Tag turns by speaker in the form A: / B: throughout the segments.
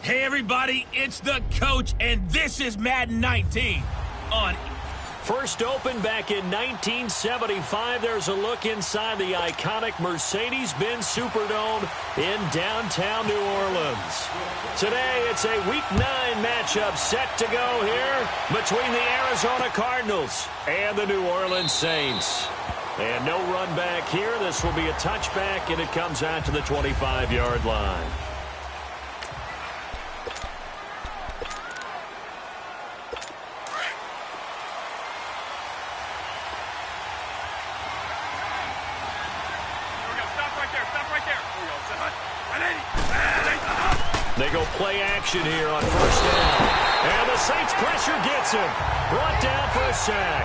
A: Hey everybody, it's the coach, and this is Madden 19 on.
B: First opened back in 1975, there's a look inside the iconic Mercedes-Benz Superdome in downtown New Orleans. Today, it's a Week 9 matchup set to go here between the Arizona Cardinals and the New Orleans Saints. And no run back here. This will be a touchback, and it comes out to the 25-yard line. They go play action here on first down. And the Saints pressure gets him. Brought down for a sack.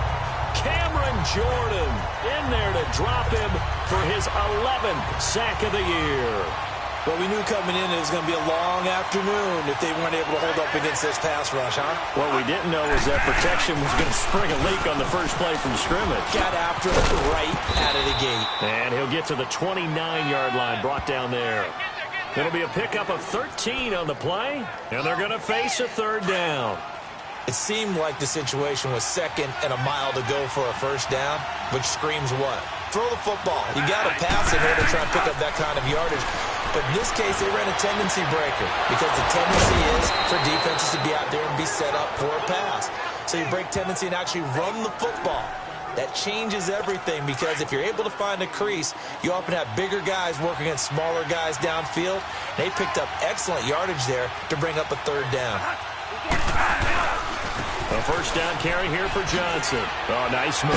B: Cameron Jordan in there to drop him for his 11th sack of the year.
C: Well, we knew coming in it was going to be a long afternoon if they weren't able to hold up against this pass rush, huh?
B: What we didn't know was that protection was going to spring a leak on the first play from scrimmage.
C: Got after it right out of the gate.
B: And he'll get to the 29-yard line, brought down there. It'll be a pickup of 13 on the play, and they're going to face a third down.
C: It seemed like the situation was second and a mile to go for a first down, which screams what? Throw the football. You got to pass in order to try and pick up that kind of yardage. But in this case, they ran a tendency breaker because the tendency is for defenses to be out there and be set up for a pass. So you break tendency and actually run the football. That changes everything because if you're able to find a crease, you often have bigger guys working against smaller guys downfield. They picked up excellent yardage there to bring up a third down.
B: A first down carry here for Johnson. Oh, nice move.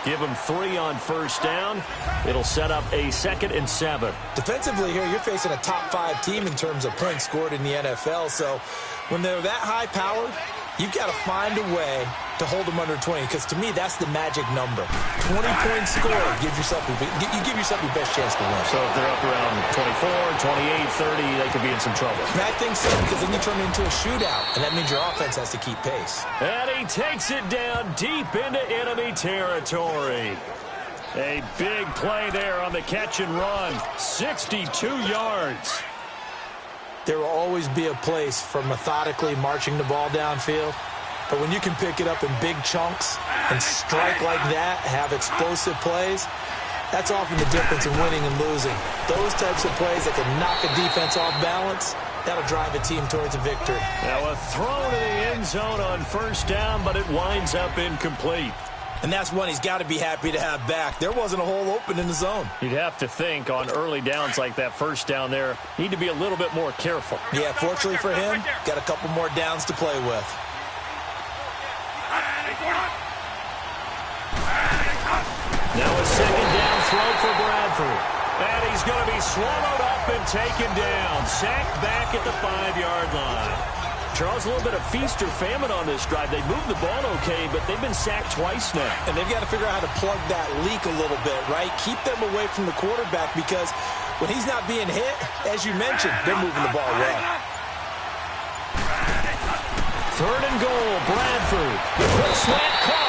B: Give him 3 on first down. It'll set up a 2nd and 7.
C: Defensively here, you're facing a top 5 team in terms of points scored in the NFL. So when they're that high powered, you've got to find a way to hold them under 20, because to me, that's the magic number. 20 points scored, you give yourself your best chance to win.
B: So if they're up around 24, 28, 30, they could be in some trouble.
C: And I think so, because then you turn it into a shootout, and that means your offense has to keep pace.
B: And he takes it down deep into enemy territory. A big play there on the catch and run. 62 yards.
C: There will always be a place for methodically marching the ball downfield. But when you can pick it up in big chunks and strike like that, have explosive plays, that's often the difference in winning and losing. Those types of plays that can knock a defense off balance, that'll drive a team towards a victory.
B: Now a throw to the end zone on first down, but it winds up incomplete.
C: And that's one he's got to be happy to have back. There wasn't a hole open in the zone.
B: You'd have to think on early downs like that first down there, need to be a little bit more careful.
C: Yeah, fortunately for him, got a couple more downs to play with.
B: Now a second down throw for Bradford. And he's going to be swallowed up and taken down. Sacked back at the 5-yard line. Charles, a little bit of feast or famine on this drive. They moved the ball okay, but they've been sacked twice now.
C: And they've got to figure out how to plug that leak a little bit, right? Keep them away from the quarterback because when he's not being hit, as you mentioned, they're moving the ball well.
B: Third and goal, Bradford. The quick slant caught.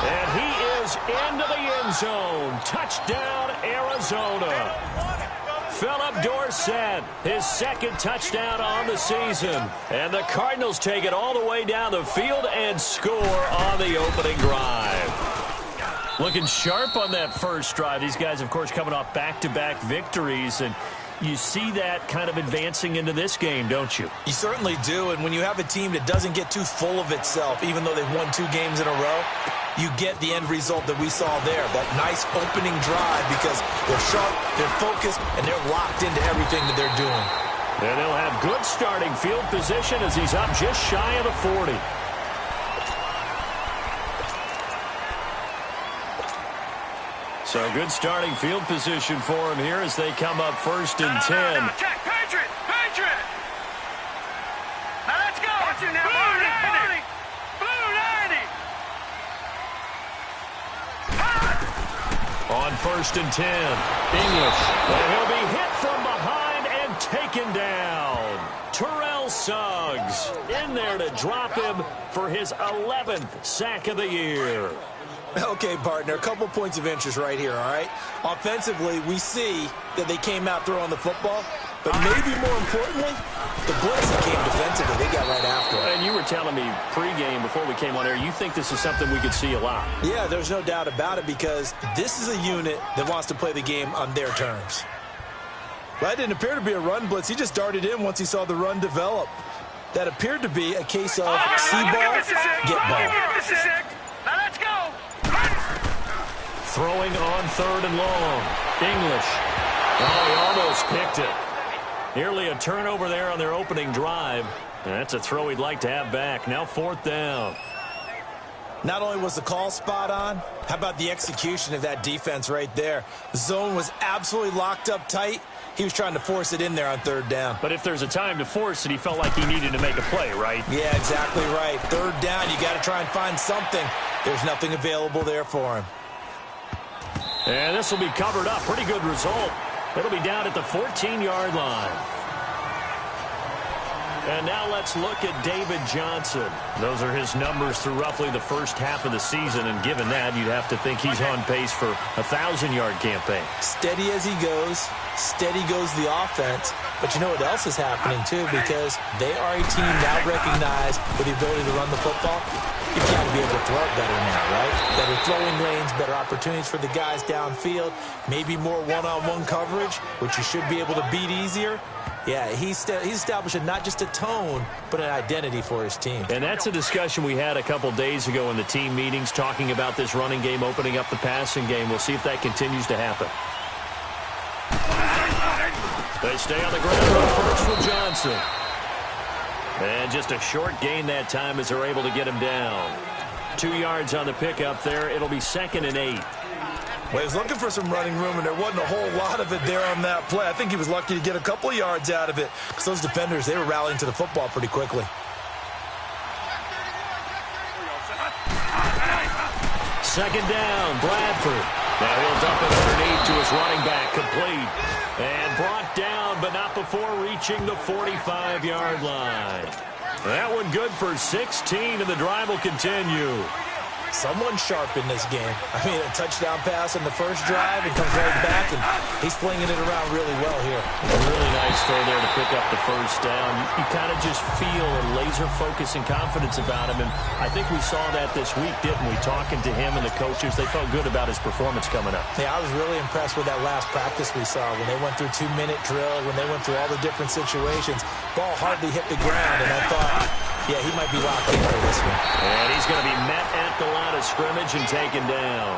B: And he is into the end zone. Touchdown, Arizona. Philip Dorsett, his 2nd touchdown on the season. And the Cardinals take it all the way down the field and score on the opening drive. Looking sharp on that first drive. These guys, of course, coming off back-to-back victories. And you see that kind of advancing into this game, don't you?
C: You certainly do. And when you have a team that doesn't get too full of itself, even though they've won 2 games in a row, you get the end result that we saw there, that nice opening drive because they're sharp, they're focused, and they're locked into everything that they're doing.
B: And they'll have good starting field position as he's up just shy of the 40. So good starting field position for him here as they come up 1st and 10.
D: No, check, Patriot! Now let's go! Watch it now, Blue 90! Blue 90!
B: On 1st and 10, English. And he'll be hit from behind and taken down. Terrell Suggs in there to drop him for his 11th sack of the year.
C: Okay, partner, a couple points of interest right here, all right? Offensively, we see that they came out throwing the football, but maybe more importantly, the blitz that came defensively, they got right after it.
B: And you were telling me pregame before we came on air, you think this is something we could see a lot.
C: Yeah, there's no doubt about it because this is a unit that wants to play the game on their terms. That didn't appear to be a run blitz. He just darted in once he saw the run develop. That appeared to be a case of see ball, get ball.
D: Now let's go.
B: Throwing on 3rd and long. English. Oh, he almost picked it. Nearly a turnover there on their opening drive. And that's a throw he'd like to have back. Now 4th down.
C: Not only was the call spot on, how about the execution of that defense right there? The zone was absolutely locked up tight. He was trying to force it in there on 3rd down.
B: But if there's a time to force it, he felt like he needed to make a play, right?
C: Yeah, exactly right. 3rd down, you got to try and find something. There's nothing available there for him.
B: And this will be covered up. Pretty good result. It'll be down at the 14-yard line. And now let's look at David Johnson. Those are his numbers through roughly the first half of the season, and given that, you'd have to think he's on pace for a 1,000-yard campaign.
C: Steady as he goes, steady goes the offense. But you know what else is happening, too, because they are a team now recognized with the ability to run the football. You've got to be able to throw it better now, right? Better throwing lanes, better opportunities for the guys downfield, maybe more one-on-one coverage, which you should be able to beat easier. Yeah, he's establishing not just a tone, but an identity for his team.
B: And that's a discussion we had a couple days ago in the team meetings, talking about this running game, opening up the passing game. We'll see if that continues to happen. They stay on the ground on 1st with Johnson. And just a short gain that time as they're able to get him down. 2 yards on the pickup there. It'll be 2nd and 8.
C: Well, he was looking for some running room, and there wasn't a whole lot of it there on that play. I think he was lucky to get a couple of yards out of it because those defenders, they were rallying to the football pretty quickly.
B: 2nd down, Bradford. Now he'll dump it underneath to his running back, complete. And brought down, but not before reaching the 45-yard line. That one good for 16, and the drive will continue.
C: Someone sharp in this game. I mean, a touchdown pass in the first drive and comes right back, and he's flinging it around really well here.
B: A really nice throw there to pick up the 1st down. You kind of just feel a laser focus and confidence about him, and I think we saw that this week, didn't we? Talking to him and the coaches, they felt good about his performance coming up.
C: Yeah, I was really impressed with that last practice we saw when they went through 2-minute drill, when they went through all the different situations. Ball hardly hit the ground, and I thought, yeah, he might be locked in for this one.
B: And he's going to be met at the line of scrimmage and taken down.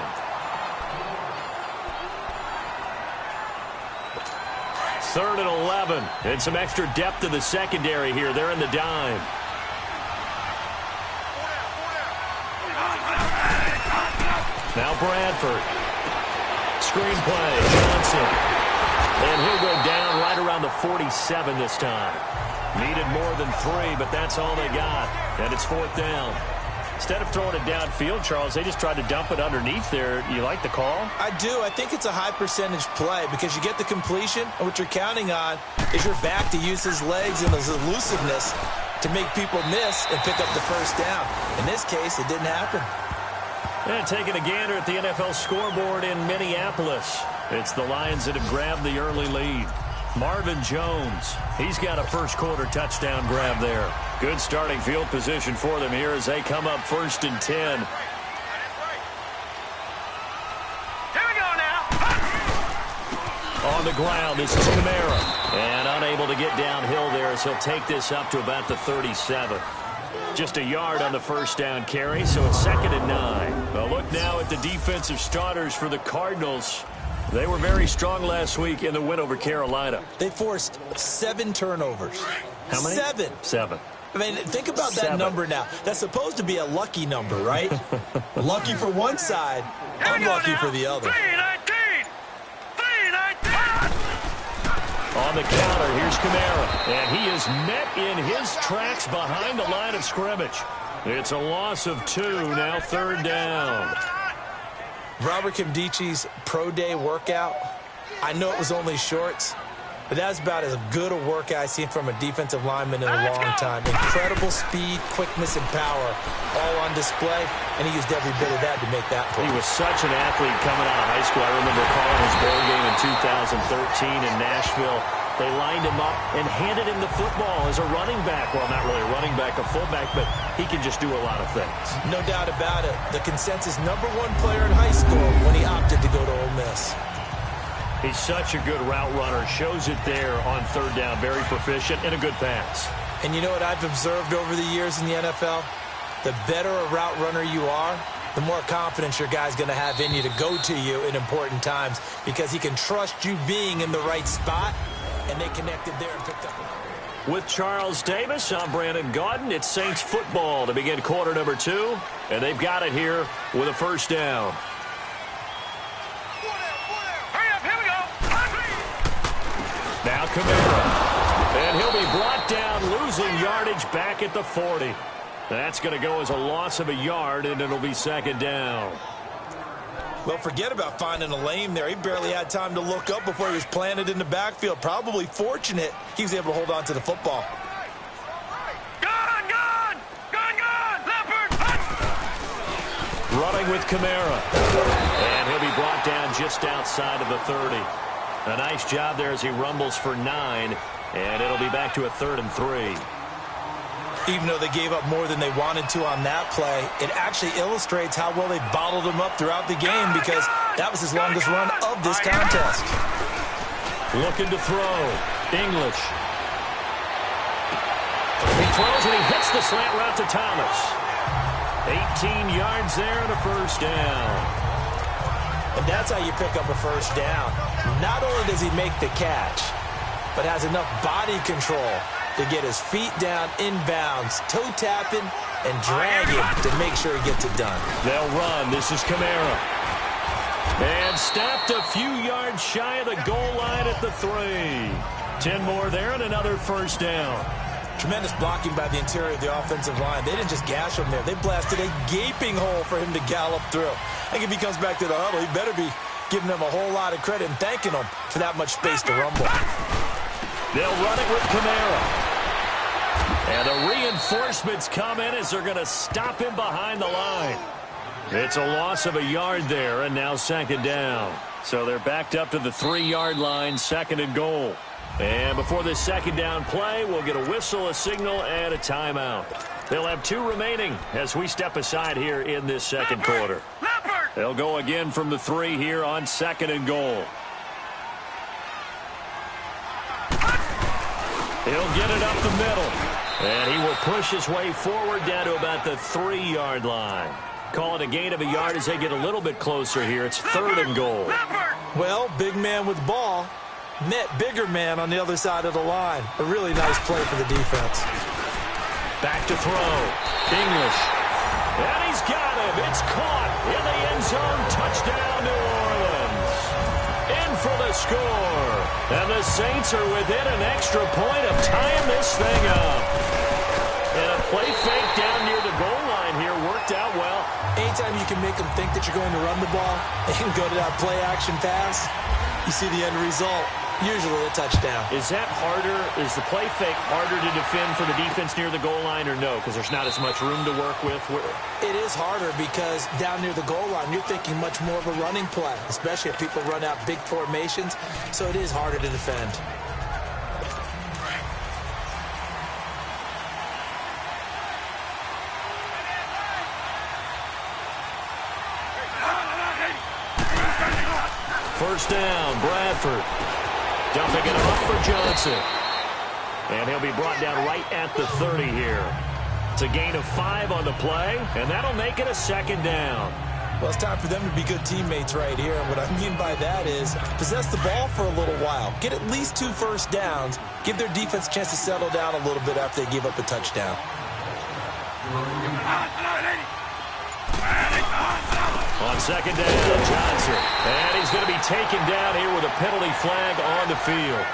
B: 3rd and 11. And some extra depth to the secondary here. They're in the dime. Now Bradford. Screen play. Johnson. And he'll go down right around the 47 this time. Needed more than 3, but that's all they got. And it's 4th down. Instead of throwing it downfield, Charles, they just tried to dump it underneath there. You like the call?
C: I do. I think it's a high percentage play because you get the completion, and what you're counting on is your back to use his legs and his elusiveness to make people miss and pick up the 1st down. In this case, it didn't happen.
B: And taking a gander at the NFL scoreboard in Minneapolis. It's the Lions that have grabbed the early lead. Marvin Jones, he's got a first-quarter touchdown grab there. Good starting field position for them here as they come up 1st and 10.
D: Here we go now.
B: On the ground, this is Kamara. And unable to get downhill there as he'll take this up to about the 37. Just a yard on the 1st down carry, so it's 2nd and 9. Well, look now at the defensive starters for the Cardinals. They were very strong last week in the win over Carolina.
C: They forced 7 turnovers.
B: How many?
C: 7.
B: 7.
C: I mean, think about that number now. That's supposed to be a lucky number, right? Lucky for one side, unlucky for the other.
D: 319! 319!
B: On the counter, here's Kamara. And he is met in his tracks behind the line of scrimmage. It's a loss of 2, now 3rd down.
C: Robert Kimdichi's pro day workout, I know it was only shorts, but that's about as good a workout I've seen from a defensive lineman in a long time. Incredible speed, quickness, and power all on display, and he used every bit of that to make that play.
B: He was such an athlete coming out of high school. I remember calling his bowl game in 2013 in Nashville. They lined him up and handed him the football as a running back. Well, not really a running back, a fullback, but he can just do a lot of things.
C: No doubt about it. The consensus #1 player in high school when he opted to go to Ole Miss.
B: He's such a good route runner. Shows it there on third down. Very proficient and a good pass.
C: And you know what I've observed over the years in the NFL? The better a route runner you are, the more confidence your guy's going to have in you to go to you in important times because he can trust you being in the right spot, and they connected there and picked up.
B: With Charles Davis, I'm Brandon Gaudin. It's Saints football to begin quarter number 2, and they've got it here with a first down.
D: Hurry up, here we go.
B: Now Kamara. And he'll be brought down, losing yardage back at the 40. That's going to go as a loss of a yard, and it'll be second down.
C: Well, forget about finding a lane there. He barely had time to look up before he was planted in the backfield. Probably fortunate he was able to hold on to the football.
D: Gone! Leopard!
B: Running with Kamara. And he'll be brought down just outside of the 30. A nice job there as he rumbles for 9. And it'll be back to a 3rd and 3.
C: Even though they gave up more than they wanted to on that play, it actually illustrates how well they bottled him up throughout the game because that was his longest run of this contest.
B: Looking to throw. English. He throws and he hits the slant route to Thomas. 18 yards there and a first down.
C: And that's how you pick up a first down. Not only does he make the catch, but has enough body control to get his feet down inbounds, toe tapping, and dragging to make sure he gets it done.
B: They'll run. This is Kamara. And stopped a few yards shy of the goal line at the 3. 10 more there and another first down.
C: Tremendous blocking by the interior of the offensive line. They didn't just gash him there. They blasted a gaping hole for him to gallop through. I think if he comes back to the huddle, he better be giving them a whole lot of credit and thanking them for that much space to rumble.
B: They'll run it with Kamara. And the reinforcements come in as they're going to stop him behind the line. It's a loss of a yard there, and now second down. So they're backed up to the 3-yard line, 2nd and goal. And before this second down play, we'll get a whistle, a signal, and a timeout. They'll have 2 remaining as we step aside here in this second quarter. They'll go again from the 3 here on 2nd and goal. He'll get it up the middle. And he will push his way forward down to about the 3-yard line. Call it a gain of a yard as they get a little bit closer here. It's 3rd and goal.
C: Well, big man with ball met bigger man on the other side of the line. A really nice play for the defense.
B: Back to throw. English. And he's got him. It's caught in the end zone. Touchdown, New Orleans. In for the score. And the Saints are within an extra point of tying this thing up. And a play fake down near the goal line here worked out well.
C: Anytime you can make them think that you're going to run the ball and go to that play-action pass, you see the end result, usually a touchdown.
B: Is that harder? Is the play fake harder to defend for the defense near the goal line or no? Because there's not as much room to work with?
C: It is harder because down near the goal line, you're thinking much more of a running play, especially if people run out big formations. So it is harder to defend.
B: First down, Bradford. Dumping it up for Johnson. And he'll be brought down right at the 30 here. It's a gain of 5 on the play, and that'll make it a second down.
C: Well, it's time for them to be good teammates right here. And what I mean by that is possess the ball for a little while. Get at least 2 first downs. Give their defense a chance to settle down a little bit after they give up a touchdown.
B: On second down, Johnson. And he's going to be taken down here with a penalty flag on the field.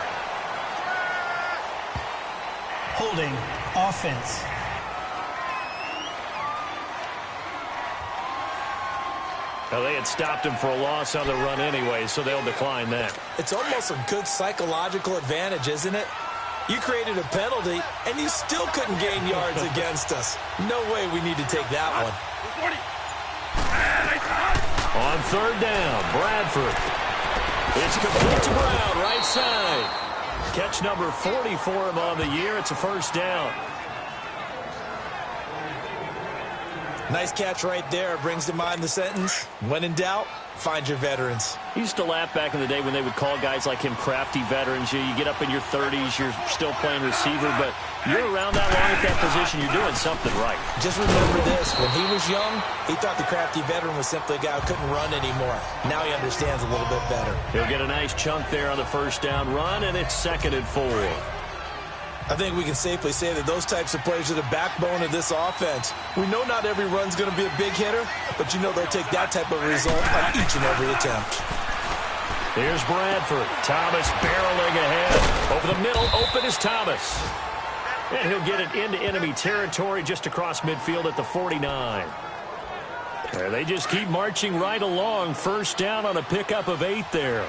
E: Holding offense.
B: Now, they had stopped him for a loss on the run anyway, so they'll decline that.
C: It's almost a good psychological advantage, isn't it? You created a penalty, and you still couldn't gain yards against us. No way we need to take that one.
B: On third down, Bradford. It's complete to Brown, right side. Catch number 40 for him on the year. It's a first down.
C: Nice catch right there. Brings to mind the sentence, when in doubt, find your veterans.
B: He used to laugh back in the day when they would call guys like him crafty veterans. You get up in your 30s, you're still playing receiver, but you're around that long at that position, you're doing something right.
C: Just remember this. When he was young, he thought the crafty veteran was simply a guy who couldn't run anymore. Now he understands a little bit better.
B: He'll get a nice chunk there on the first down run, and it's 2nd and 4.
C: I think we can safely say that those types of plays are the backbone of this offense. We know not every run's going to be a big hitter, but you know they'll take that type of result on each and every attempt.
B: Here's Bradford. Thomas barreling ahead. Over the middle, open is Thomas. And he'll get it into enemy territory just across midfield at the 49. And they just keep marching right along. First down on a pickup of 8 there.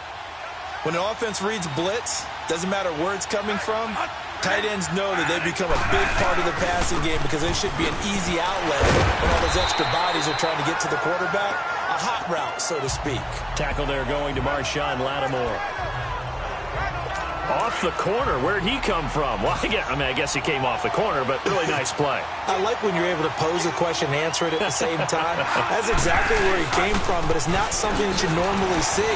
C: When an offense reads blitz, doesn't matter where it's coming from, tight ends know that they become a big part of the passing game because they should be an easy outlet when all those extra bodies are trying to get to the quarterback. A hot route, so to speak.
B: Tackle there going to Marshawn Lattimore. Off the corner. Where'd he come from? Well, I guess he came off the corner, but really nice play.
C: I like when you're able to pose a question and answer it at the same time. That's exactly where he came from, but it's not something that you normally see.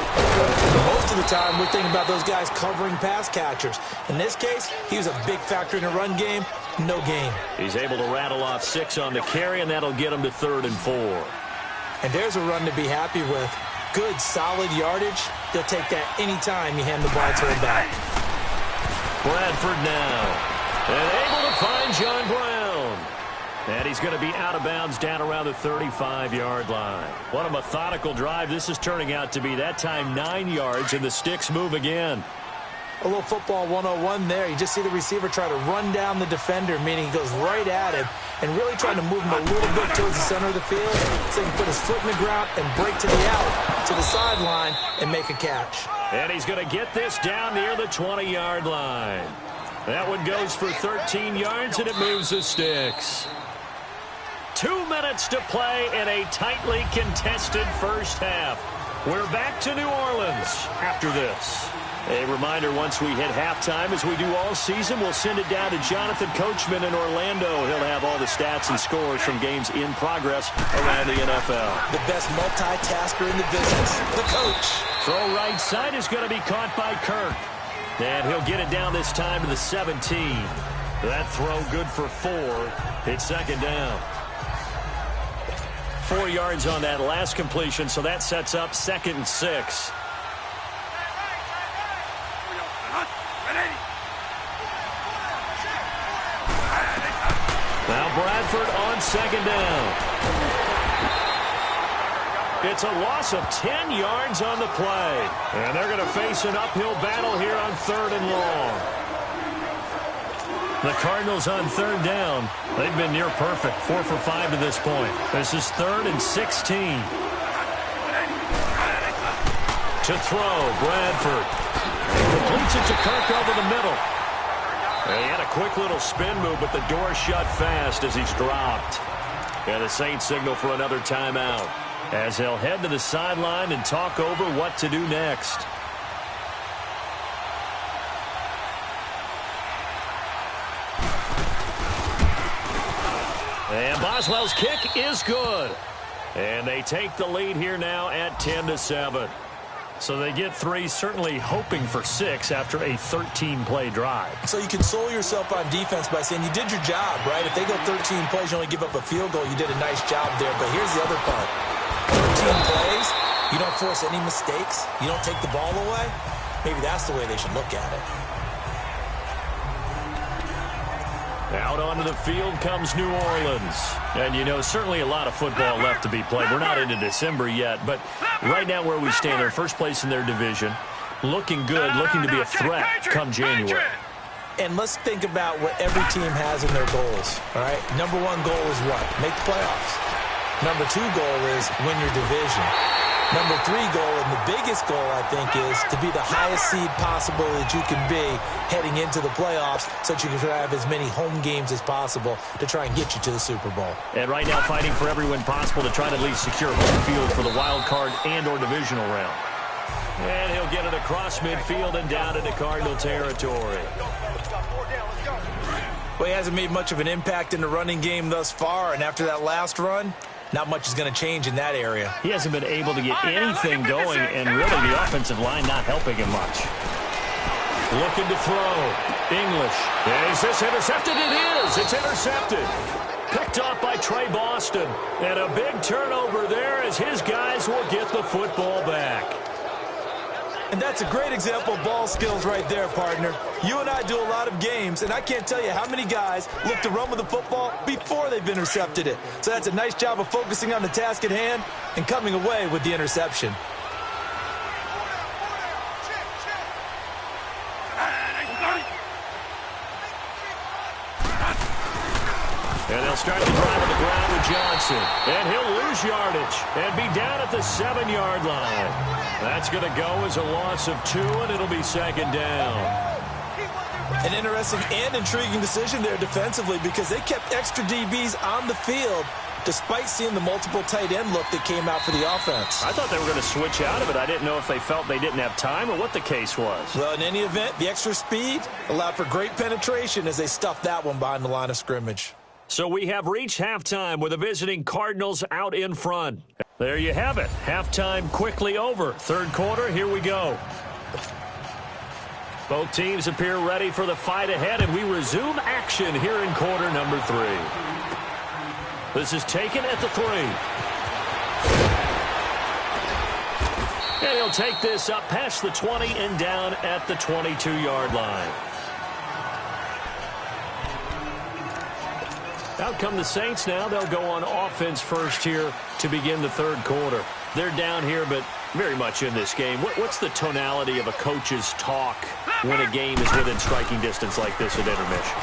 C: Most of the time, we're thinking about those guys covering pass catchers. In this case, he was a big factor in the run game. No gain.
B: He's able to rattle off 6 on the carry, and that'll get him to 3rd and 4.
C: And there's a run to be happy with. Good, solid yardage. You'll take that anytime you hand the ball to him back.
B: Bradford now. And able to find John Brown. And he's going to be out of bounds down around the 35-yard line. What a methodical drive this is turning out to be. That time 9 yards, and the sticks move again.
C: A little football 101 there. You just see the receiver try to run down the defender, meaning he goes right at him and really trying to move him a little bit towards the center of the field so he can put his foot in the ground and break to the out, to the sideline, and make a catch.
B: And he's going to get this down near the 20-yard line. That one goes for 13 yards, and it moves the sticks. 2 minutes to play in a tightly contested first half. We're back to New Orleans after this. A reminder, once we hit halftime, as we do all season, we'll send it down to Jonathan Coachman in Orlando. He'll have all the stats and scores from games in progress around the NFL.
C: The best multitasker in the business, the coach.
B: Throw right side is going to be caught by Kirk. And he'll get it down this time to the 17. That throw good for 4. It's 2nd down. 4 yards on that last completion, so that sets up 2nd and 6. Now Bradford on 2nd down. It's a loss of 10 yards on the play. And they're going to face an uphill battle here on 3rd and long. The Cardinals on 3rd down. They've been near perfect, 4 for 5 to this point. This is 3rd and 16. To throw, Bradford. Completes it to Kirk over the middle. He had a quick little spin move, but the door shut fast as he's dropped. And the Saints signal for another timeout as they'll head to the sideline and talk over what to do next. And Boswell's kick is good. And they take the lead here now at 10-7. So they get 3, certainly hoping for 6 after a 13-play drive.
C: So you console yourself on defense by saying you did your job, right? If they go 13 plays, you only give up a field goal, you did a nice job there. But here's the other part. 13 plays, you don't force any mistakes, you don't take the ball away. Maybe that's the way they should look at it.
B: Out onto the field comes New Orleans. And, you know, certainly a lot of football left to be played. We're not into December yet, but right now where we stand, they're first place in their division. Looking good, looking to be a threat come January.
C: And let's think about what every team has in their goals, all right? Number 1 goal is what? Make the playoffs. Number 2 goal is win your division. Number 3 goal, and the biggest goal, I think, is to be the highest seed possible that you can be heading into the playoffs so that you can have as many home games as possible to try and get you to the Super Bowl.
B: And right now fighting for every win possible to try to at least secure home field for the wild card and or divisional round. And he'll get it across midfield and down into Cardinal territory.
C: Well, he hasn't made much of an impact in the running game thus far, and after that last run, not much is going to change in that area.
B: He hasn't been able to get anything going, and really the offensive line not helping him much. Looking to throw. English. Is this intercepted? It is. It's intercepted. Picked off by Trey Boston. And a big turnover there as his guys will get the football back.
C: And that's a great example of ball skills right there, partner. You and I do a lot of games, and I can't tell you how many guys look to run with the football before they've intercepted it. So that's a nice job of focusing on the task at hand and coming away with the interception.
B: And they'll start the drive on the ground with Johnson. And he'll lose yardage and be down at the 7-yard line. That's going to go as a loss of 2, and it'll be second down.
C: An interesting and intriguing decision there defensively because they kept extra DBs on the field despite seeing the multiple tight end look that came out for the offense.
B: I thought they were going to switch out of it. I didn't know if they felt they didn't have time or what the case was.
C: Well, in any event, the extra speed allowed for great penetration as they stuffed that one behind the line of scrimmage.
B: So we have reached halftime with the visiting Cardinals out in front. There you have it. Halftime quickly over. Third quarter, here we go. Both teams appear ready for the fight ahead, and we resume action here in quarter number 3. This is taken at the 3. And he'll take this up past the 20 and down at the 22-yard line. Out come the Saints now. They'll go on offense first here to begin the third quarter. They're down here, but very much in this game. What's the tonality of a coach's talk when a game is within striking distance like this at intermission?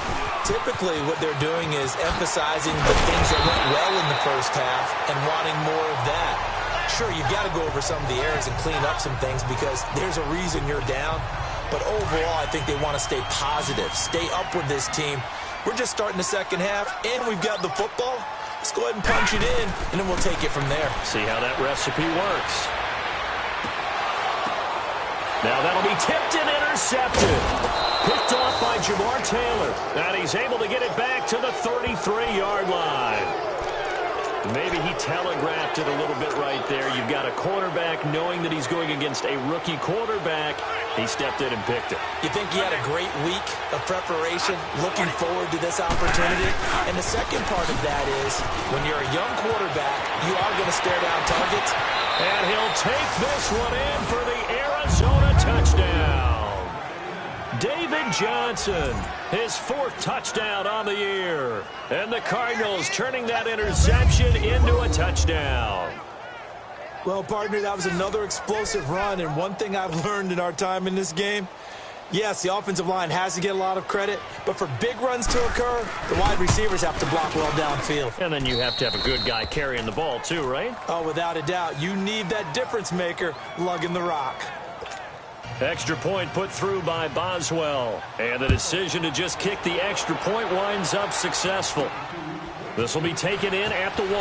C: Typically, what they're doing is emphasizing the things that went well in the first half and wanting more of that. Sure, you've got to go over some of the errors and clean up some things because there's a reason you're down. But overall, I think they want to stay positive, stay up with this team. We're just starting the second half, and we've got the football. Let's go ahead and punch it in, and then we'll take it from there.
B: See how that recipe works. Now that'll be tipped and intercepted. Picked off by Jamar Taylor. And he's able to get it back to the 33-yard line. Maybe he telegraphed it a little bit right there. You've got a quarterback knowing that he's going against a rookie quarterback. He stepped in and picked it.
C: You think he had a great week of preparation, looking forward to this opportunity? And the second part of that is, when you're a young quarterback, you are going to stare down targets.
B: And he'll take this one in for the Arizona touchdown. David Johnson, his 4th touchdown on the year. And the Cardinals turning that interception into a touchdown.
C: Well, partner, that was another explosive run, and one thing I've learned in our time in this game, yes, the offensive line has to get a lot of credit, but for big runs to occur, the wide receivers have to block well downfield.
B: And then you have to have a good guy carrying the ball too, right?
C: Oh, without a doubt. You need that difference maker lugging the rock.
B: Extra point put through by Boswell. And the decision to just kick the extra point winds up successful. This will be taken in at the 1.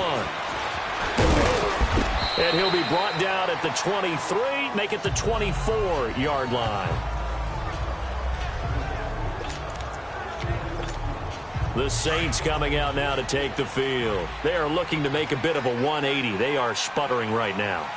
B: And he'll be brought down at the 23, make it the 24-yard line. The Saints coming out now to take the field. They are looking to make a bit of a 180. They are sputtering right now.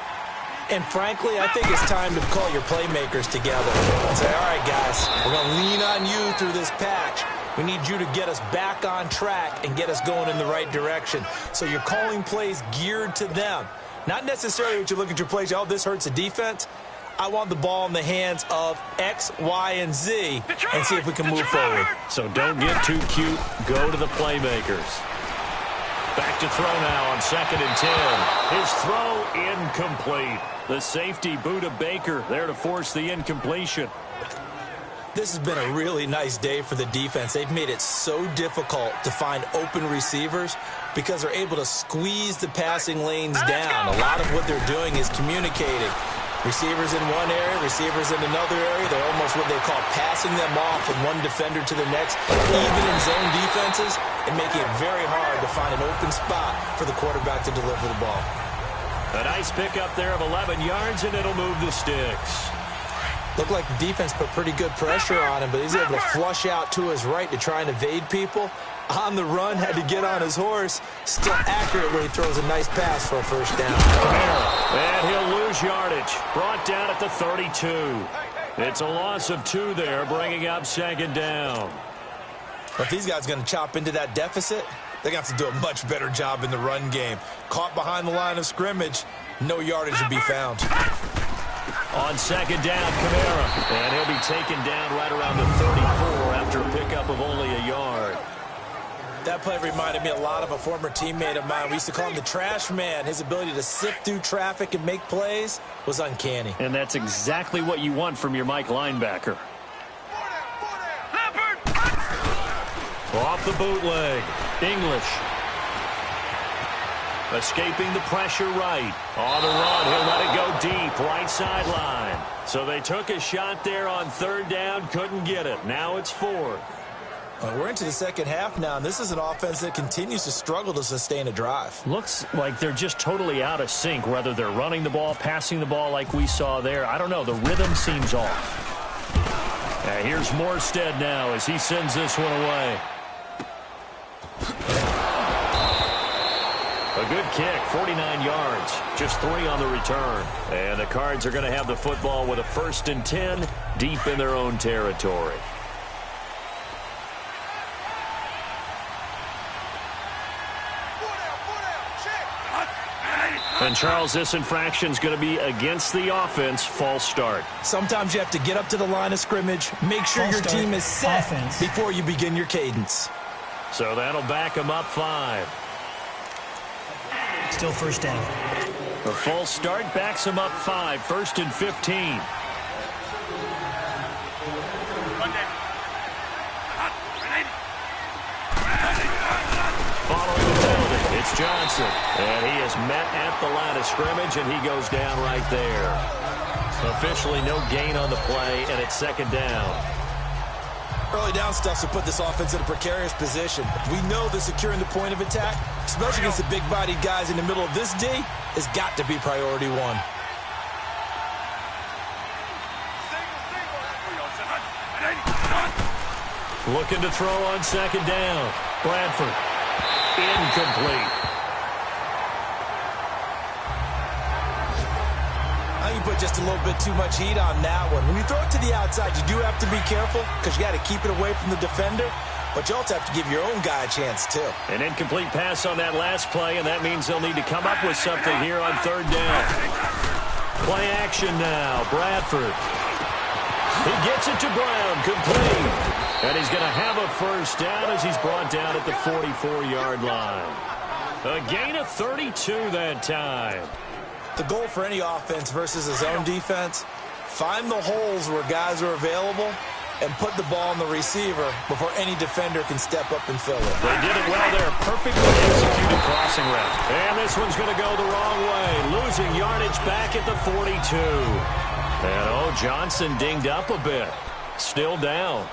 C: And frankly, I think it's time to call your playmakers together and say, all right, guys, we're going to lean on you through this patch. We need you to get us back on track and get us going in the right direction. So you're calling plays geared to them. Not necessarily what you look at your plays, oh, this hurts the defense. I want the ball in the hands of X, Y, and Z and see if we can move forward.
B: So don't get too cute. Go to the playmakers. Back to throw now on 2nd and 10. His throw incomplete. The safety, Buda Baker, there to force the incompletion.
C: This has been a really nice day for the defense. They've made it so difficult to find open receivers because they're able to squeeze the passing lanes down. A lot of what they're doing is communicating. Receivers in one area, receivers in another area. They're almost what they call passing them off from one defender to the next, even in zone defenses, and making it very hard to find an open spot for the quarterback to deliver the ball.
B: A nice pickup there of 11 yards, and it'll move the sticks.
C: Looked like the defense put pretty good pressure on him, but he's able to flush out to his right to try and evade people. On the run, had to get on his horse. Still accurate when he throws a nice pass for a first down.
B: And he'll lose yardage. Brought down at the 32. It's a loss of 2 there, bringing up second down.
C: If these guys are going to chop into that deficit, they're going to have to do a much better job in the run game. Caught behind the line of scrimmage, no yardage to be found.
B: On second down, Kamara. And he'll be taken down right around the 34 after a pickup of only a yard.
C: That play reminded me a lot of a former teammate of mine. We used to call him the trash man. His ability to sift through traffic and make plays was uncanny.
B: And that's exactly what you want from your Mike linebacker. Off the bootleg. English. Escaping the pressure right. On the run, he'll let it go deep, right sideline. So they took a shot there on third down, couldn't get it. Now it's 4th.
C: We're into the second half now, and this is an offense that continues to struggle to sustain a drive.
B: Looks like they're just totally out of sync, whether they're running the ball, passing the ball like we saw there. I don't know. The rhythm seems off. And here's Morstead now as he sends this one away. A good kick, 49 yards, just 3 on the return. And the Cards are going to have the football with a 1st and 10 deep in their own territory. And, Charles, this infraction is going to be against the offense. False start.
C: Sometimes you have to get up to the line of scrimmage, make sure your team is set before you begin your cadence.
B: So that'll back them up 5.
E: Still first down.
B: The false start backs them up 5. 1st and 15. Following the penalty, it's Johnson. And he is met at the line of scrimmage, and he goes down right there. Officially no gain on the play, and it's second down.
C: Early down stuff to put this offense in a precarious position. We know that securing the point of attack, especially against the big-bodied guys in the middle of this D, has got to be priority 1.
B: Looking to throw on second down. Bradford. Incomplete.
C: Now you put just a little bit too much heat on that one. When you throw it to the outside, you do have to be careful because you got to keep it away from the defender, but you also have to give your own guy a chance too.
B: An incomplete pass on that last play, and that means they'll need to come up with something here on third down. Play action now. Bradford. He gets it to Brown. Complete. And he's going to have a first down as he's brought down at the 44-yard line. A gain of 32 that time.
C: The goal for any offense versus a zone defense, find the holes where guys are available and put the ball on the receiver before any defender can step up and fill it.
B: They did it well there. Perfectly executed crossing route. And this one's going to go the wrong way. Losing yardage back at the 42. And, Johnson dinged up a bit. Still down.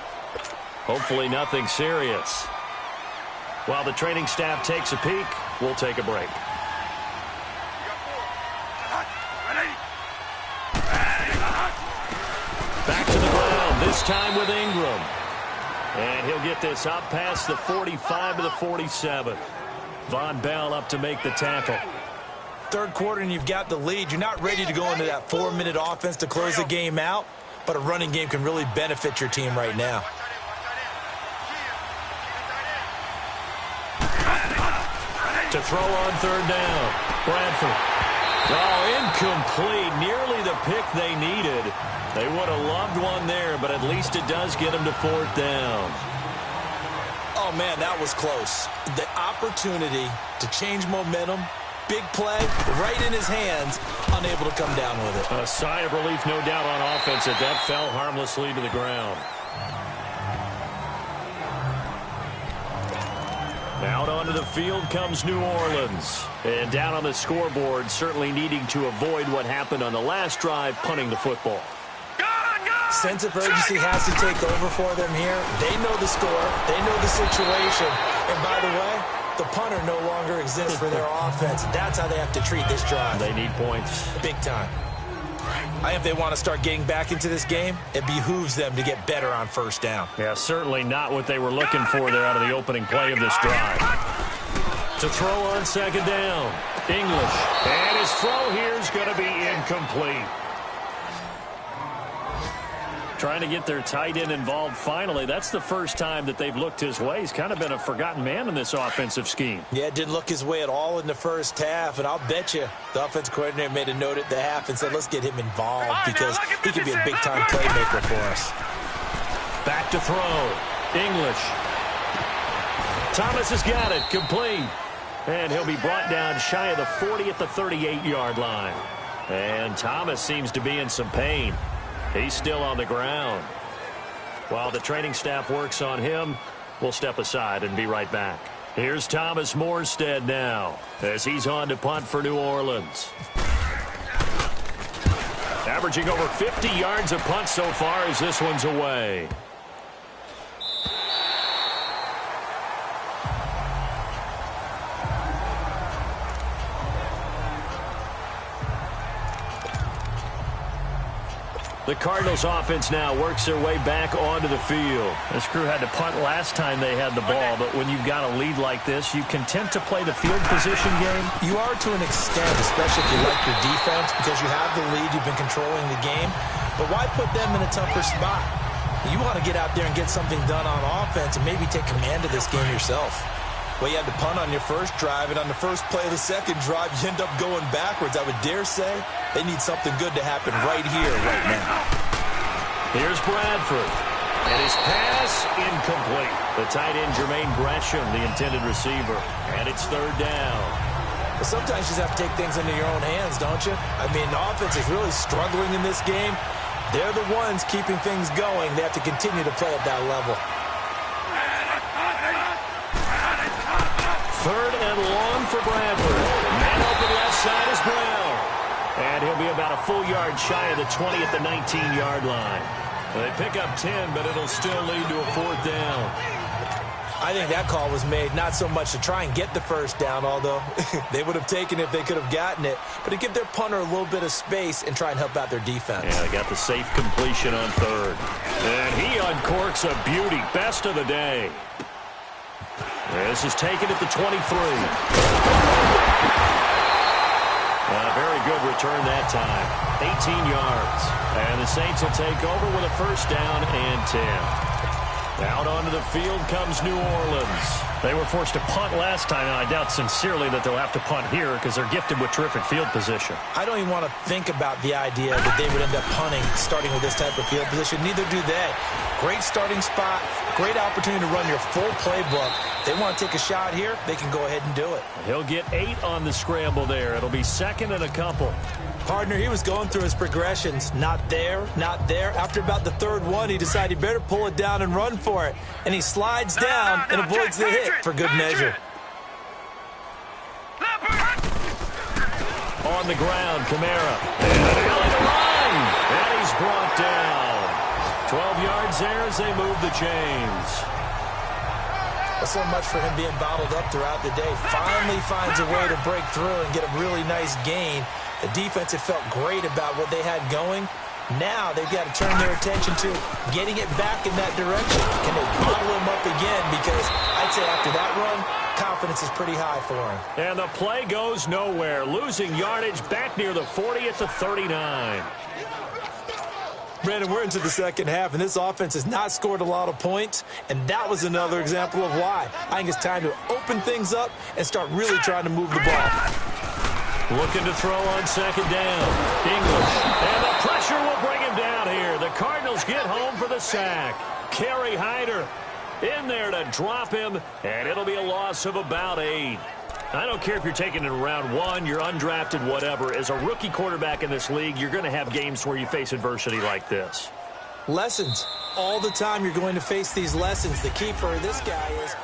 B: Hopefully nothing serious. While the training staff takes a peek, we'll take a break. Back to the ground, this time with Ingram. And he'll get this up past the 45 to the 47. Von Bell up to make the tackle.
C: Third quarter and you've got the lead. You're not ready to go into that 4-minute offense to close the game out, but a running game can really benefit your team right now.
B: To throw on third down. Bradford. Incomplete. Nearly the pick they needed. They would have loved one there, but at least it does get them to fourth down.
C: Oh, man, that was close. The opportunity to change momentum, big play, right in his hands, unable to come down with it.
B: A sigh of relief, no doubt, on offense that fell harmlessly to the ground. Out onto the field comes New Orleans. And down on the scoreboard, certainly needing to avoid what happened on the last drive, punting the football.
C: Sense of urgency has to take over for them here. They know the score. They know the situation. And by the way, The punter no longer exists for their offense. That's how they have to treat this drive.
B: They need points.
C: Big time. I think if they want to start getting back into this game, it behooves them to get better on first down.
B: Yeah, certainly not what they were looking for there out of the opening play of this drive. To throw on second down, English. And his throw here is going to be incomplete. Trying to get their tight end involved finally. That's the first time that they've looked his way. He's kind of been a forgotten man in this offensive scheme.
C: Yeah, it didn't look his way at all in the first half, and I'll bet you the offensive coordinator made a note at the half and said, let's get him involved because he could be a big-time playmaker for us.
B: Back to throw. English. Thomas has got it. Complete. And he'll be brought down shy of the 40 at the 38-yard line. And Thomas seems to be in some pain. He's still on the ground. While the training staff works on him, we'll step aside and be right back. Here's Thomas Morstead now as he's on to punt for New Orleans. Averaging over 50 yards a punt so far as this one's away. The Cardinals offense now works their way back onto the field. This crew had to punt last time they had the ball, but when you've got a lead like this, you content to play the field position game?
C: You are to an extent, especially if you like your defense, because you have the lead, you've been controlling the game. But why put them in a tougher spot? You want to get out there and get something done on offense and maybe take command of this game yourself. Well, you had to punt on your first drive, and on the first play of the second drive, you end up going backwards. I would dare say they need something good to happen right here, right now.
B: Here's Bradford. And his pass incomplete. The tight end, Jermaine Gresham, the intended receiver. And it's third down.
C: But sometimes you just have to take things into your own hands, don't you? I mean, the offense is really struggling in this game. They're the ones keeping things going. They have to continue to play at that level.
B: Third and long for Bradford. Man open left side is Brown. And he'll be about a full yard shy of the 20 at the 19-yard line. They pick up 10, but it'll still lead to a fourth down.
C: I think that call was made not so much to try and get the first down, although they would have taken it if they could have gotten it, but to give their punter a little bit of space and try and help out their defense.
B: Yeah, they got the safe completion on third. And he uncorks a beauty. Best of the day. This is taken at the 23. A very good return that time. 18 yards. And the Saints will take over with a first down and 10. Out onto the field comes New Orleans. They were forced to punt last time, and I doubt sincerely that they'll have to punt here because they're gifted with terrific field position.
C: I don't even want to think about the idea that they would end up punting starting with this type of field position. Neither do they. Great starting spot, great opportunity to run your full playbook. They want to take a shot here, they can go ahead and do it.
B: He'll get 8 on the scramble there. It'll be second and a couple.
C: Partner, he was going through his progressions. Not there, not there. After about the third one, he decided he better pull it down and run for it. And he slides down and avoids the hit for good measure.
B: On the ground, Kamara. And the run. And he's brought down. 12 yards there as they move the chains.
C: So much for him being bottled up throughout the day. Finally finds a way to break through and get a really nice gain. The defense had felt great about what they had going. Now they've got to turn their attention to getting it back in that direction. Can they bottle him up again? Because I'd say after that run, confidence is pretty high for him.
B: And the play goes nowhere. Losing yardage back near the 40 at the 39.
C: Brandon, we're into the second half, and this offense has not scored a lot of points, and that was another example of why. I think it's time to open things up and start really trying to move the ball.
B: Looking to throw on second down. English. And the pressure will bring him down here. The Cardinals get home for the sack. Kerry Hyder in there to drop him, and it'll be a loss of about 8. I don't care if you're taking it in round 1, you're undrafted, whatever. As a rookie quarterback in this league, you're going to have games where you face adversity like this.
C: Lessons. All the time you're going to face these lessons. The key for this guy is...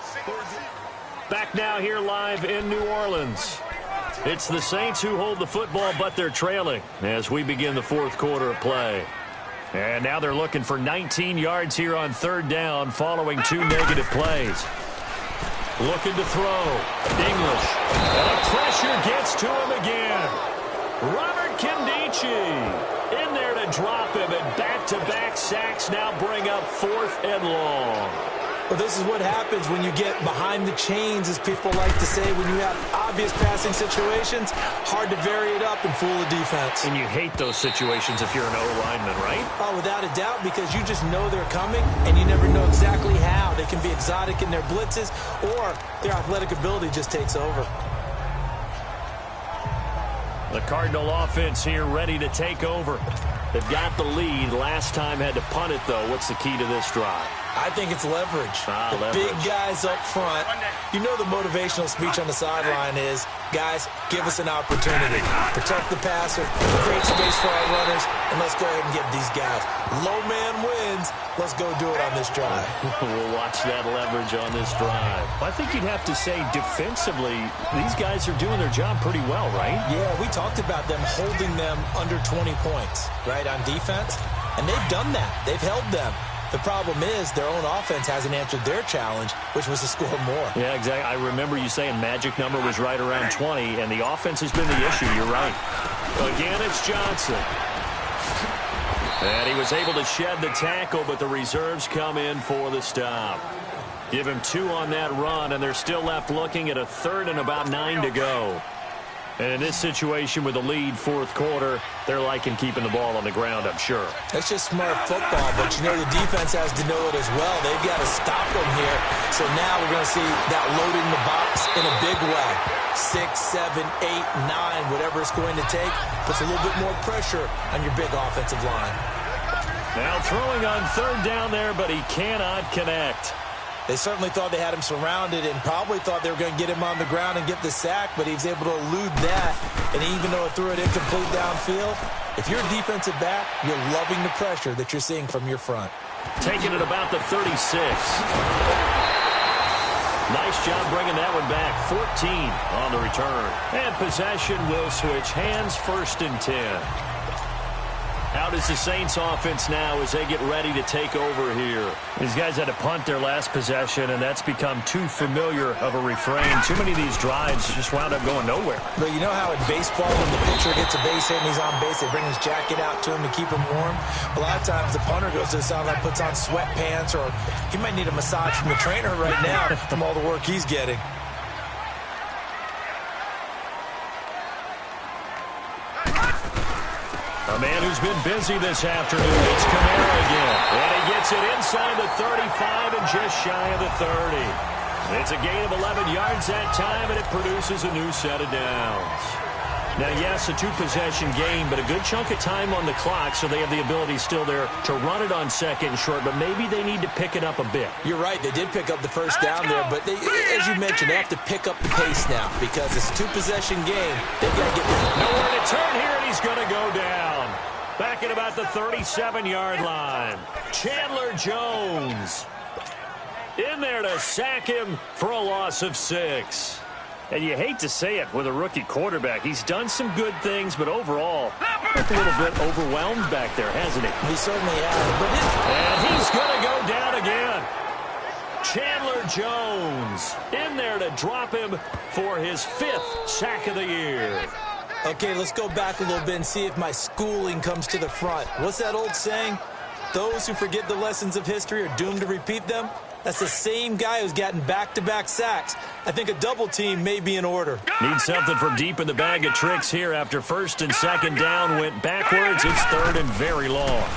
B: Back now here live in New Orleans. It's the Saints who hold the football, but they're trailing as we begin the fourth quarter of play. And now they're looking for 19 yards here on third down following 2 negative plays. Looking to throw. English. And the pressure gets to him again. Robert Kimdichie in there to drop him, and back-to-back sacks now bring up 4th and long.
C: Well, this is what happens when you get behind the chains, as people like to say. When you have obvious passing situations, hard to vary it up and fool the defense.
B: And you hate those situations if you're an O-lineman, right?
C: Oh, without a doubt, because you just know they're coming, and you never know exactly how. They can be exotic in their blitzes, or their athletic ability just takes over.
B: The Cardinal offense here ready to take over. They've got the lead. Last time had to punt it, though. What's the key to this drive?
C: I think it's leverage.
B: Leverage.
C: Big guys up front. You know the motivational speech on the sideline is, guys, give us an opportunity. Protect the passer, create space for our runners, and let's go ahead and get these guys. Low man wins. Let's go do it on this drive.
B: We'll watch that leverage on this drive. I think you'd have to say defensively, these guys are doing their job pretty well, right?
C: Yeah, we talked about them holding them under 20 points, right, on defense. And they've done that. They've held them. The problem is their own offense hasn't answered their challenge, which was to score more.
B: Yeah, exactly. I remember you saying magic number was right around 20, and the offense has been the issue. You're right. Again, it's Johnson. And he was able to shed the tackle, but the reserves come in for the stop. Give him 2 on that run, and they're still left looking at a 3rd and about 9 to go. And in this situation with the lead, 4th quarter, they're liking keeping the ball on the ground, I'm sure.
C: That's just smart football, but you know the defense has to know it as well. They've got to stop them here. So now we're going to see that loading the box in a big way. 6, 7, 8, 9, whatever it's going to take, puts a little bit more pressure on your big offensive line.
B: Now throwing on 3rd down there, but he cannot connect.
C: They certainly thought they had him surrounded and probably thought they were going to get him on the ground and get the sack, but he was able to elude that. And even though it threw it incomplete downfield, if you're a defensive back, you're loving the pressure that you're seeing from your front.
B: Taking it about the 36. Nice job bringing that one back. 14 on the return. And possession will switch hands, 1st and 10. How does the Saints offense now as they get ready to take over here? These guys had to punt their last possession, and that's become too familiar of a refrain. Too many of these drives just wound up going nowhere.
C: But you know how in baseball, when the pitcher gets a base hit and he's on base, they bring his jacket out to him to keep him warm? A lot of times the punter goes to the sideline, puts on sweatpants, or he might need a massage from the trainer right now from all the work he's getting.
B: A man who's been busy this afternoon. It's Kamara again. And he gets it inside the 35 and just shy of the 30. It's a gain of 11 yards that time, and it produces a new set of downs. Now, yes, a 2-possession game, but a good chunk of time on the clock, so they have the ability still there to run it on 2nd and short, but maybe they need to pick it up a bit.
C: You're right. They did pick up the 1st down there, but they, as you mentioned, they have to pick up the pace now because it's a 2-possession game. They've got to get
B: nowhere to turn here, and he's going to go down. Back at about the 37-yard line. Chandler Jones in there to sack him for a loss of 6. And you hate to say it with a rookie quarterback. He's done some good things, but overall, a little bit overwhelmed back there, hasn't he?
C: He certainly has.
B: And he's going to go down again. Chandler Jones in there to drop him for his 5th sack of the year.
C: Okay, let's go back a little bit and see if my schooling comes to the front. What's that old saying? Those who forget the lessons of history are doomed to repeat them. That's the same guy who's gotten back-to-back sacks. I think a double team may be in order.
B: Need something from deep in the bag of tricks here after 1st and 2nd down went backwards. It's 3rd and very long.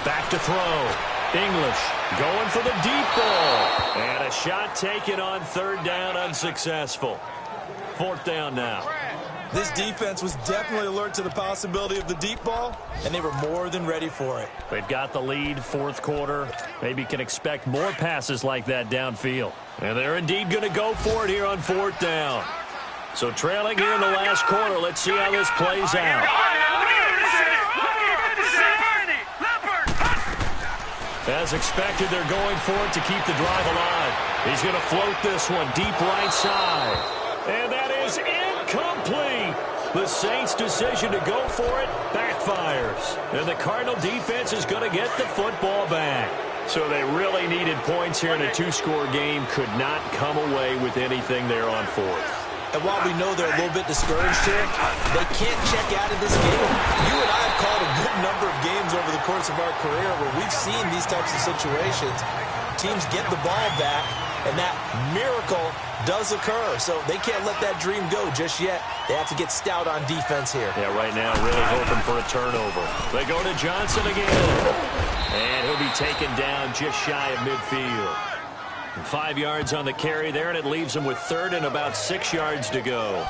B: Back to throw. English going for the deep ball. And a shot taken on 3rd down, unsuccessful. 4th down now.
C: This defense was definitely alert to the possibility of the deep ball, and they were more than ready for it.
B: They've got the lead, 4th quarter. Maybe can expect more passes like that downfield. And they're indeed going to go for it here on 4th down. So trailing here in the last quarter. Let's see how this plays out. As expected, they're going for it to keep the drive alive. He's going to float this one deep right side. And that is incomplete. The Saints' decision to go for it backfires. And the Cardinal defense is going to get the football back. So they really needed points here in a two-score game. Could not come away with anything there on fourth.
C: And while we know they're a little bit discouraged here, they can't check out of this game. You and I have called a good number of games over the course of our career where we've seen these types of situations. Teams get the ball back, and that miracle does occur. So they can't let that dream go just yet. They have to get stout on defense here.
B: Yeah, right now really hoping for a turnover. They go to Johnson again. And he'll be taken down just shy of midfield. 5 yards on the carry there, and it leaves them with third and about 6 yards to go.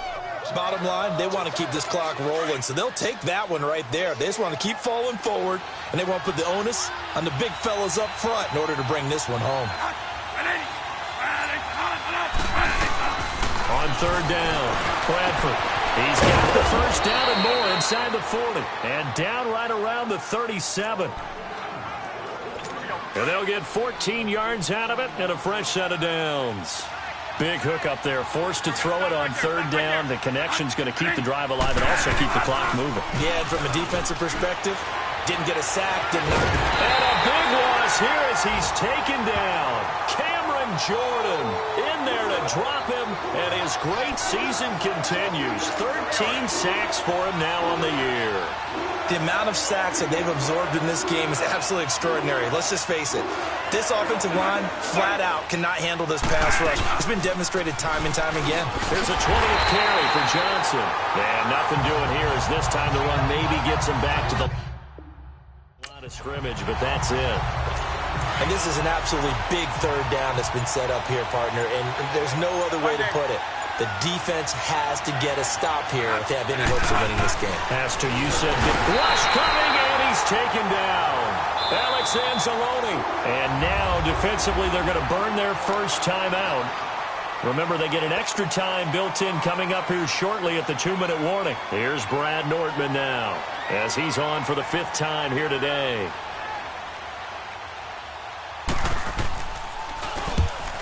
C: Bottom line, they want to keep this clock rolling, so they'll take that one right there. They just want to keep falling forward, and they want to put the onus on the big fellas up front in order to bring this one home.
B: On third down, Bradford. He's got the first down and more inside the 40, and down right around the 37. And they'll get 14 yards out of it and a fresh set of downs. Big hook up there, forced to throw it on third down. The connection's going to keep the drive alive and also keep the clock moving.
C: Yeah, and from a defensive perspective, didn't get a sack, didn't.
B: And a big loss here as he's taken down. Cameron Jordan in there to drop him, and his great season continues. 13 sacks for him now on the year.
C: The amount of sacks that they've absorbed in this game is absolutely extraordinary. Let's just face it. This offensive line, flat out, cannot handle this pass rush. It's been demonstrated time and time again.
B: There's a 20th carry for Johnson. And nothing doing here as this time the run maybe gets him back to the line of scrimmage, but that's it.
C: And this is an absolutely big third down that's been set up here, partner, and there's no other way to put it. The defense has to get a stop here if they have any hopes of winning this game.
B: Pastor, you said big rush coming, and he's taken down. Alex Anzalone. And now, defensively, they're going to burn their first time out. Remember, they get an extra time built in coming up here shortly at the 2-minute warning. Here's Brad Nortman now as he's on for the 5th time here today.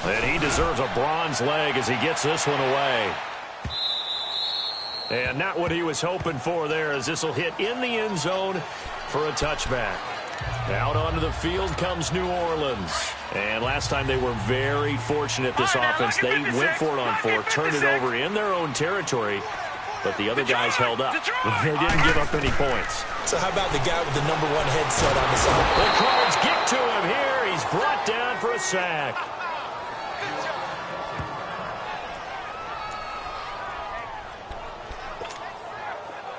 B: And he deserves a bronze leg as he gets this one away. And not what he was hoping for there, as this will hit in the end zone for a touchback. Out onto the field comes New Orleans. And last time they were very fortunate, this offense. They went for it on 4, turned it over in their own territory, but the other guys held up. They didn't give up any points.
C: So how about the guy with the #1 headset on the side?
B: The Cards get to him here. He's brought down for a sack.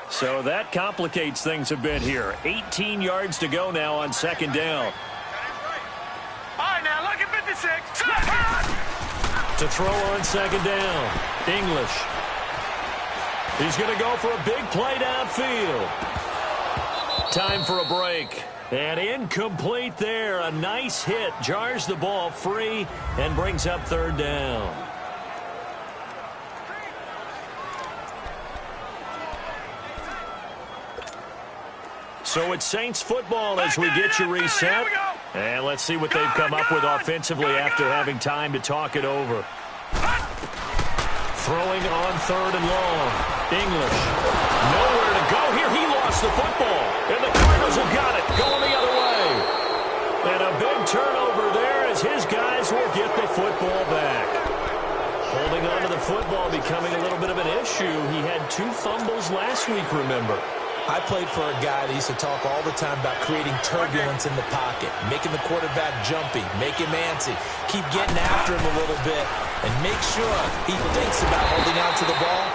B: So that complicates things a bit here. 18 yards to go now on second down.
D: All right, now look at 56.
B: To throw on second down. English. He's going to go for a big play downfield. Time for a break. And incomplete there. A nice hit. Jars the ball free and brings up third down. So it's Saints football as we get you reset. And let's see what they've come up with offensively after having time to talk it over. Throwing on third and long. English. Nowhere to go here. He lost the football. And the Cardinals have got it. Going the other way. And a big turnover there as his guys will get the football back. Holding on to the football becoming a little bit of an issue. He had 2 fumbles last week, remember.
C: I played for a guy that used to talk all the time about creating turbulence in the pocket, making the quarterback jumpy, make him antsy, keep getting after him a little bit, and make sure he thinks about holding on to the ball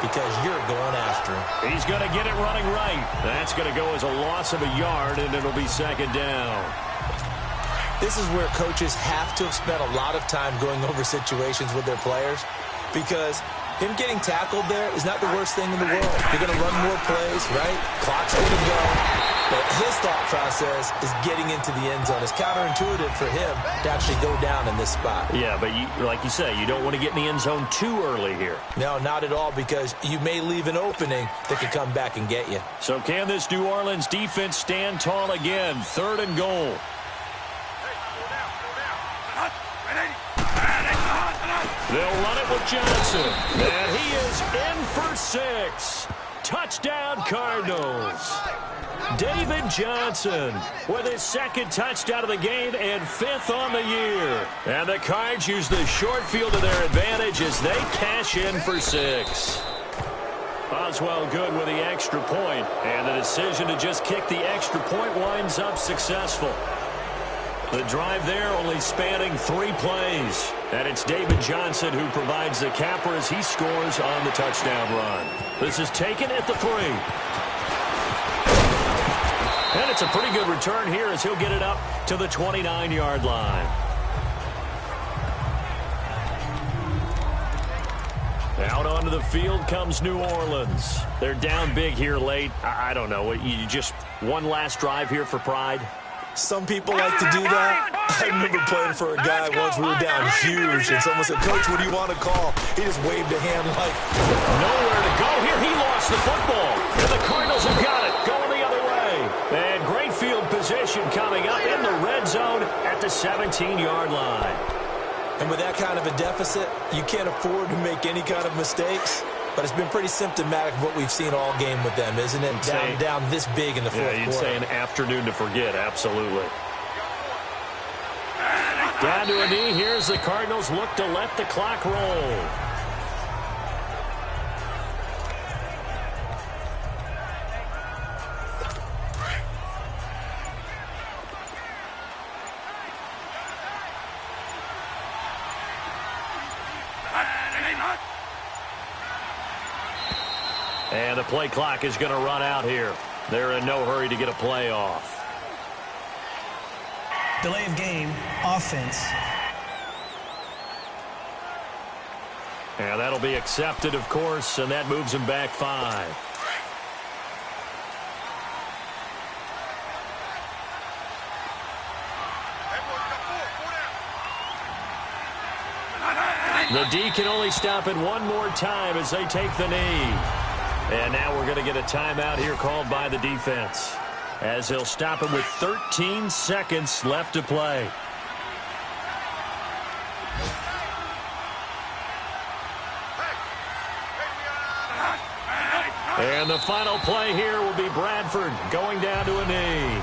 C: because you're going after him.
B: He's going to get it running right. That's going to go as a loss of a yard, and it'll be second down.
C: This is where coaches have to have spent a lot of time going over situations with their players because him getting tackled there is not the worst thing in the world. You're going to run more plays, right? Clock's going to go. But his thought process is getting into the end zone. It's counterintuitive for him to actually go down in this spot.
B: Yeah, but like you say, you don't want to get in the end zone too early here.
C: No, not at all, because you may leave an opening that could come back and get you.
B: So can this New Orleans defense stand tall again? 3rd and goal. They'll run it with Johnson. And he is in for 6. Touchdown, Cardinals. David Johnson with his second touchdown of the game and 5th on the year. And the Cards use the short field to their advantage as they cash in for 6. Oswell good with the extra point, and the decision to just kick the extra point winds up successful. The drive there only spanning 3 plays, and it's David Johnson who provides the capper as he scores on the touchdown run. This is taken at the 3. And it's a pretty good return here as he'll get it up to the 29-yard line. Out onto the field comes New Orleans. They're down big here late. I don't know. You just one last drive here for pride?
C: Some people like to do that. I remember playing for a guy once. We were down huge, and someone said, "Coach, what do you want to call?" He just waved a hand like...
B: Nowhere to go here. He lost the football. And the Cardinals have got it. Going the other way. And great field position coming up in the red zone at the 17-yard line.
C: And with that kind of a deficit, you can't afford to make any kind of mistakes. But it's been pretty symptomatic of what we've seen all game with them, isn't it? Down this big in the fourth quarter.
B: You'd say an afternoon to forget, absolutely. Down to a knee. Here's the Cardinals look to let the clock roll. And the play clock is going to run out here. They're in no hurry to get a play off.
E: Delay of game, offense.
B: And that'll be accepted, of course, and that moves him back 5. The D can only stop it one more time as they take the knee. And now we're going to get a timeout here called by the defense, as they'll stop it with 13 seconds left to play. And the final play here will be Bradford going down to a knee.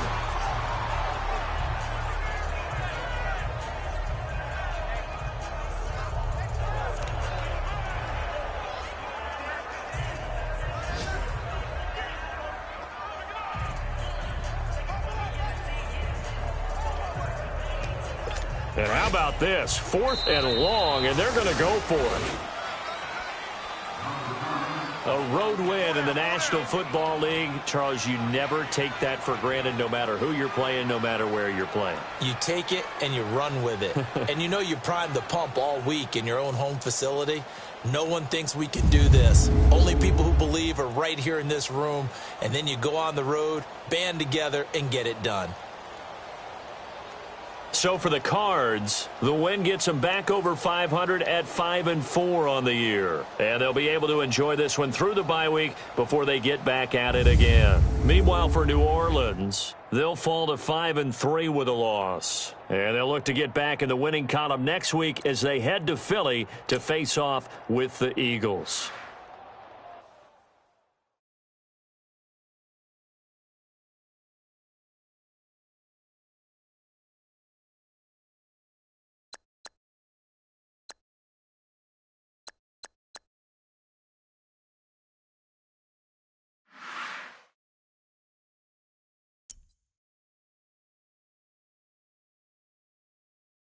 B: And how about this? 4th and long, and they're going to go for it. A road win in the National Football League. Charles, you never take that for granted no matter who you're playing, no matter where you're playing.
C: You take it and you run with it. And you know you primed the pump all week in your own home facility. No one thinks we can do this. Only people who believe are right here in this room. And then you go on the road, band together, and get it done.
B: So for the Cards, the win gets them back over 500 at 5-4 on the year. And they'll be able to enjoy this one through the bye week before they get back at it again. Meanwhile, for New Orleans, they'll fall to 5-3 with a loss. And they'll look to get back in the winning column next week as they head to Philly to face off with the Eagles.